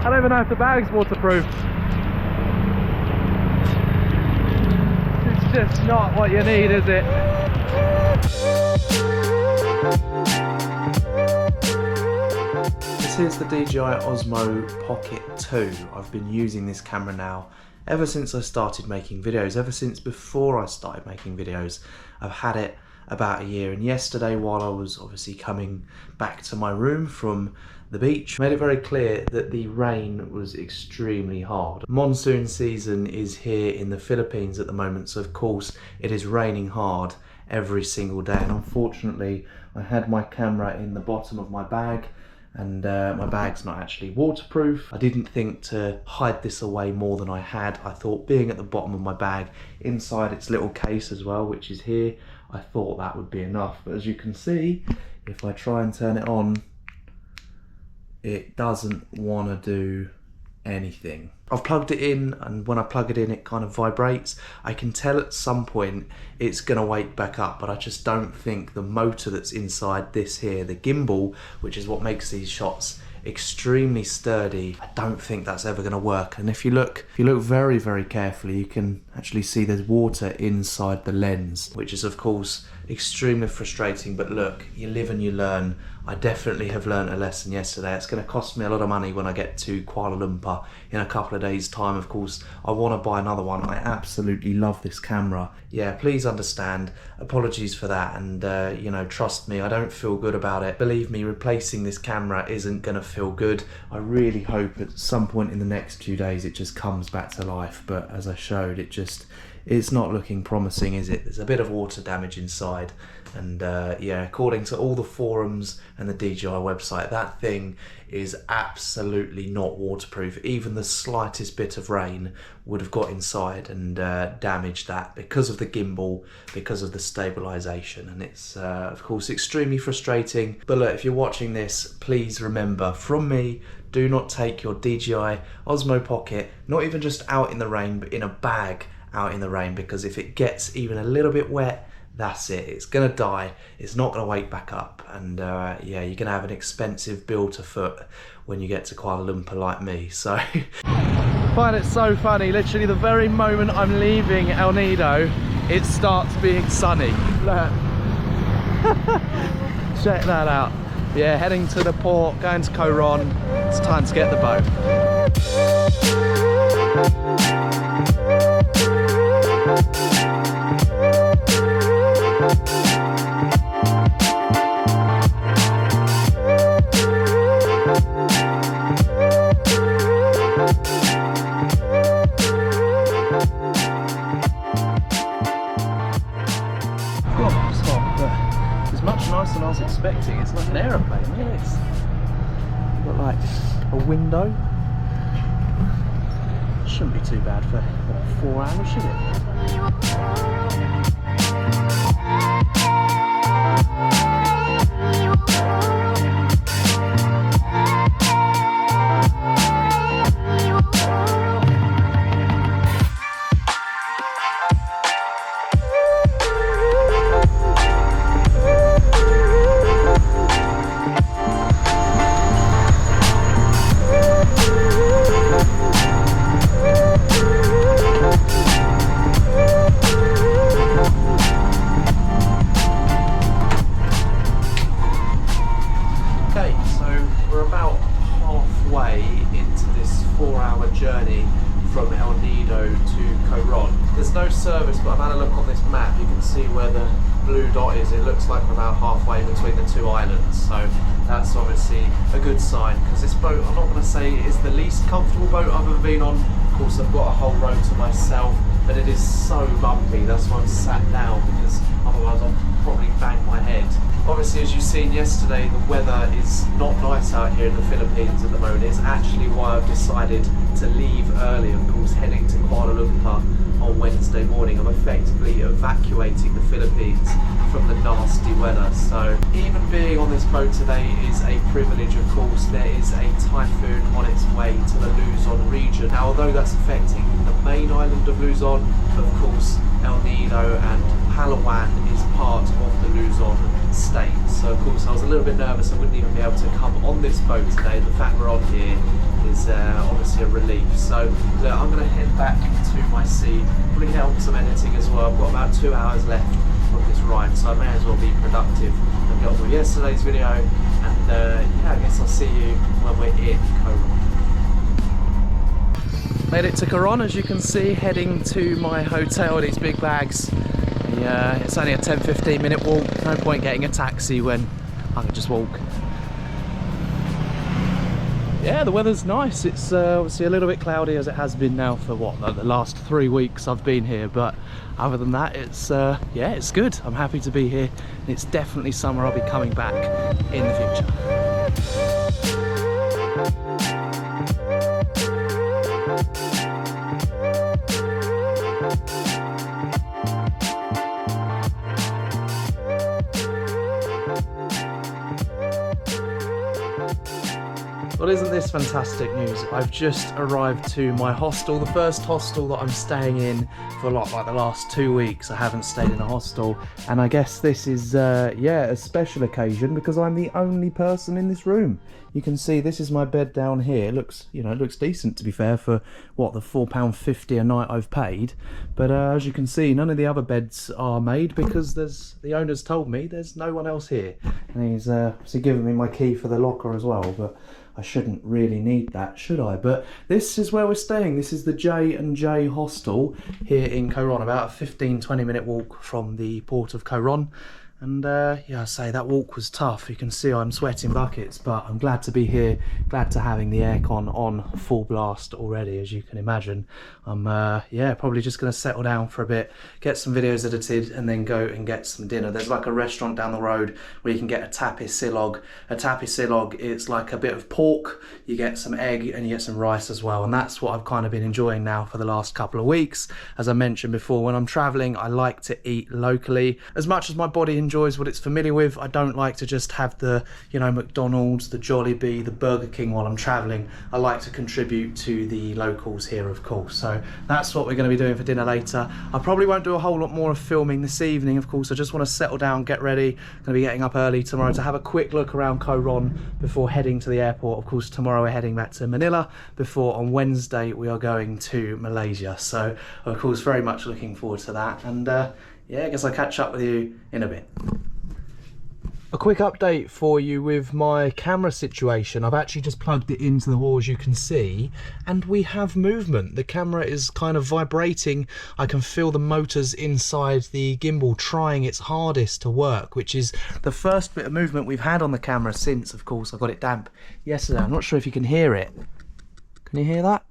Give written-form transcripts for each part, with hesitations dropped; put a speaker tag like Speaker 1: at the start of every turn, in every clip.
Speaker 1: I don't even know if the bag's waterproof. It's just not what you need, is it? This is the DJI Osmo Pocket 2. I've been using this camera now ever since I started making videos, ever since before I started making videos. I've had it about a year, and yesterday, while I was obviously coming back to my room from the beach, made it very clear that the rain was extremely hard. Monsoon season is here in the Philippines at the moment, so of course it is raining hard every single day, and unfortunately I had my camera in the bottom of my bag, and my bag's not actually waterproof. I didn't think to hide this away more than I had. I thought being at the bottom of my bag, inside its little case as well, which is here, I thought that would be enough. But as you can see, if I try and turn it on, it doesn't want to do anything. I've plugged it in, and when I plug it in, it kind of vibrates. I can tell at some point it's gonna wake back up, but I just don't think the motor that's inside this here, the gimbal, which is what makes these shots extremely sturdy, I don't think that's ever going to work. And if you look very, very carefully, you can actually see there's water inside the lens, which is of course extremely frustrating. But look, you live and you learn. I definitely have learned a lesson yesterday. It's going to cost me a lot of money when I get to Kuala Lumpur in a couple of days' time. Of course, I want to buy another one. I absolutely love this camera. Yeah, please understand. Apologies for that, and you know, trust me, I don't feel good about it. Believe me, replacing this camera isn't going to feel good. I really hope at some point in the next few days it just comes back to life, but as I showed, it's not looking promising, is it? There's a bit of water damage inside, and yeah, according to all the forums and the DJI website, that thing is absolutely not waterproof. Even the slightest bit of rain would have got inside and damaged that because of the gimbal, because of the stabilization, and it's of course extremely frustrating. But look, if you're watching this, please remember from me, do not take your DJI Osmo Pocket, not even just out in the rain, but in a bag out in the rain, because if it gets even a little bit wet, that's it, it's gonna die. It's not gonna wake back up, and yeah, you're gonna have an expensive bill to foot when you get to Kuala Lumpur like me. So I find it so funny, literally the very moment I'm leaving El Nido, it starts being sunny. Look. Check that out. Yeah, heading to the port, going to Coron. It's time to get the boat. It's much nicer than I was expecting. It's like an aeroplane. Look at this. Got like a window. Shouldn't be too bad for 4 hours, should it? From El Nido to Coron. There's no service, but I've had a look on this map. You can see where the blue dot is. It looks like we're about halfway between the two islands, so that's obviously a good sign, because this boat, I'm not going to say it is the least comfortable boat I've ever been on. Of course, I've got a whole row to myself, but it is so bumpy. That's why I'm sat down, because otherwise I'll probably bang my head. Obviously, as you've seen yesterday, the weather is not nice out here in the Philippines at the moment. It's actually why I've decided to leave early, of course, heading to Kuala Lumpur on Wednesday morning. I'm effectively evacuating the Philippines from the nasty weather. So even being on this boat today is a privilege, of course. There is a typhoon on its way to the Luzon region. Now, although that's affecting the main island of Luzon, of course, El Nido and Palawan is part of the Luzon state. So of course I was a little bit nervous I wouldn't even be able to come on this boat today. The fact we're on here is obviously a relief. So look, I'm going to head back to my seat, probably get on some editing as well. I've got about 2 hours left of this ride, so I may as well be productive and get on with yesterday's video. And yeah, I guess I'll see you when we're in Coron. Made it to Coron, as you can see, heading to my hotel. These big bags. Yeah, it's only a 10-15 minute walk. No point getting a taxi when I can just walk. Yeah, the weather's nice. It's obviously a little bit cloudy, as it has been now for what, like the last 3 weeks I've been here, but other than that, it's yeah, it's good. I'm happy to be here. It's definitely somewhere I'll be coming back in the future. Well, isn't this fantastic news? I've just arrived to my hostel, the first hostel that I'm staying in for like the last 2 weeks. I haven't stayed in a hostel, and I guess this is yeah, a special occasion because I'm the only person in this room. You can see this is my bed down here. It looks, you know, it looks decent, to be fair, for what, the £4.50 a night I've paid. But as you can see, none of the other beds are made because the owner's told me there's no one else here, and he's obviously given me my key for the locker as well. But I shouldn't really need that, should I? But this is where we're staying. This is the J&J hostel here in Coron, about a 15-20 minute walk from the port of Coron. And yeah, I say that walk was tough. You can see I'm sweating buckets, but I'm glad to be here, glad to having the aircon on full blast already, as you can imagine. I'm yeah, probably just going to settle down for a bit, get some videos edited, and then go and get some dinner. There's like a restaurant down the road where you can get a tapisilog. A tapisilog is like a bit of pork, you get some egg, and you get some rice as well. And that's what I've kind of been enjoying now for the last couple of weeks. As I mentioned before, when I'm traveling, I like to eat locally. As much as my body enjoys what it's familiar with, I don't like to just have the, you know, McDonald's, the Jollibee, the Burger King while I'm traveling. I like to contribute to the locals here, of course. So that's what we're going to be doing for dinner later. I probably won't do a whole lot more of filming this evening, of course. I just want to settle down, get ready. I'm going to be getting up early tomorrow to have a quick look around Coron before heading to the airport. Of course, tomorrow we're heading back to Manila before on Wednesday we are going to Malaysia. So of course, very much looking forward to that. And yeah, I guess I'll catch up with you in a bit. A quick update for you with my camera situation. I've actually just plugged it into the wall, as you can see, and we have movement. The camera is kind of vibrating. I can feel the motors inside the gimbal trying its hardest to work, which is the first bit of movement we've had on the camera since, of course, I got it damp yesterday. I'm not sure if you can hear it. Can you hear that?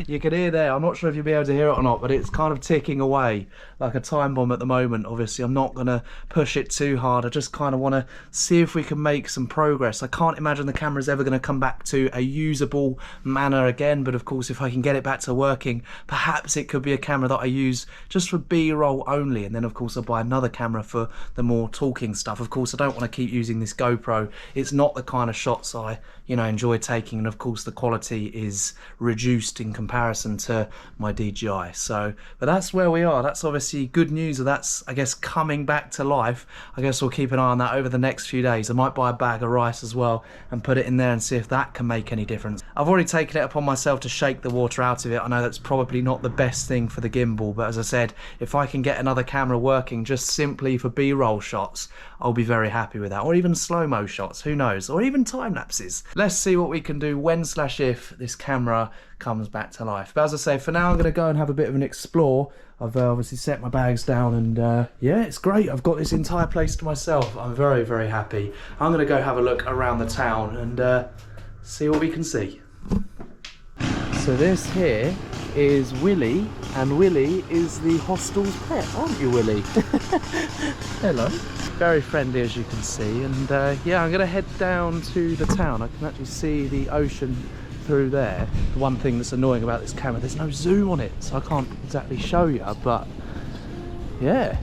Speaker 1: You can hear there. I'm not sure if you'll be able to hear it or not, but it's kind of ticking away like a time bomb at the moment. Obviously, I'm not going to push it too hard. I just kind of want to see if we can make some progress. I can't imagine the camera's ever going to come back to a usable manner again, but of course, if I can get it back to working, perhaps it could be a camera that I use just for B-roll only, and then of course I'll buy another camera for the more talking stuff. Of course, I don't want to keep using this GoPro. It's not the kind of shots I, you know, enjoy taking, and of course the quality is reduced in comparison to my DJI. So, but that's where we are. That's obviously good news. That's, I guess, coming back to life. I guess we'll keep an eye on that over the next few days. I might buy a bag of rice as well and put it in there and see if that can make any difference. I've already taken it upon myself to shake the water out of it. I know that's probably not the best thing for the gimbal, but as I said, if I can get another camera working just simply for B-roll shots, I'll be very happy with that. Or even slow-mo shots, who knows? Or even time lapses. Let's see what we can do when/if this camera comes back to life. But as I say, for now I'm going to go and have a bit of an explore. I've obviously set my bags down, and yeah, it's great. I've got this entire place to myself. I'm very, very happy. I'm going to go have a look around the town and see what we can see. So this here is Willie, and Willie is the hostel's pet, aren't you, Willie? Hello. Very friendly, as you can see, and yeah, I'm going to head down to the town. I can actually see the ocean through there. The one thing that's annoying about this camera, there's no zoom on it, so I can't exactly show you, but yeah.